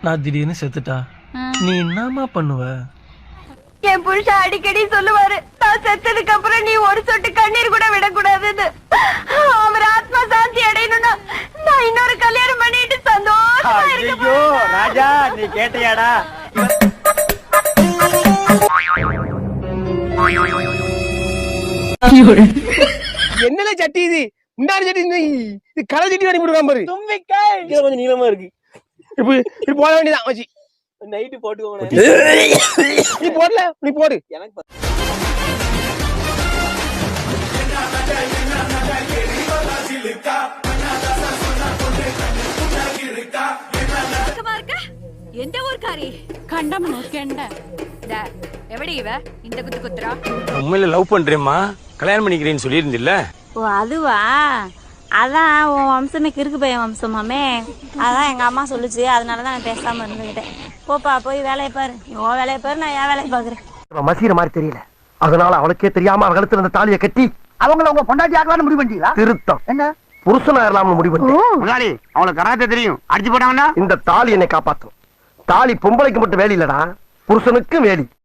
நான் திடீர்னு செத்துட்டா நீ என்னமா பண்ணுவ? என் புருஷன் அடிக்கடி சொல்லுவாரு, நான் செத்ததுக்கு அப்புறம் நீ ஒரு சொட்டு கண்ணீர் கூட விடக்கூடாதுன்னு. அவர் ஆத்மா சாந்தி அடையணும்னா நான் இன்னொரு கல்யாணம் பண்ணிட்டு சந்தோஷமா இருக்க. ராஜா நீ கேட்டியாடா? என்னல சட்டி இது? முன்னாடி சட்டி இது கலர் சட்டி வாங்கி போடுவான் பாரு. தும்பிக்காய் கொஞ்சம் நீளமா இருக்கு. இப்ப போட வேண்டியதான் வச்சு நைட்டு போட்டுக்கோங்க. நீ போடல, நீ போடு. எனக்கு எந்த ஊர்காரி? கண்டமனூர் கெண்ட. எவடி இவ இந்த குத்து குத்துறா? உண்மையில லவ் பண்றேம்மா, கல்யாணம் பண்ணிக்கிறேன்னு சொல்லியிருந்தில்ல? ஓ அதுவா? அதான் உன் வம்சமே கிறுக்கு பையன் வம்சமாமே. அதான் எங்க அம்மா சொல்லுச்சு, அதனாலதான் நான் பேசாம இருந்துகிட்டேன். போப்பா போய் வேலையை பாரு. உன் வேலையை பாரு, நான் என் வேலையை பாக்குறேன். மசீர மாதிரி தெரியல, அதனால அவளுக்கே தெரியாம அவ கழுத்துல இருந்த தாலியை கட்டி அவங்கள உங்க பொண்டாட்டி ஆக்கலாம்னு முடிவு பண்ணிட்டீங்களா? திருத்தம் என்ன புருஷனா இருக்கலாம்னு முடிவு பண்ணிட்டேன். முதலாளி அவளுக்கு கராத்தே தெரியும், அடிச்சு போட்டாங்கன்னா இந்த தாலி என்னை காப்பாத்தும். தாலி பொம்பளைக்கு மட்டும் வேலி இல்லடா, புருஷனுக்கும் வேலி.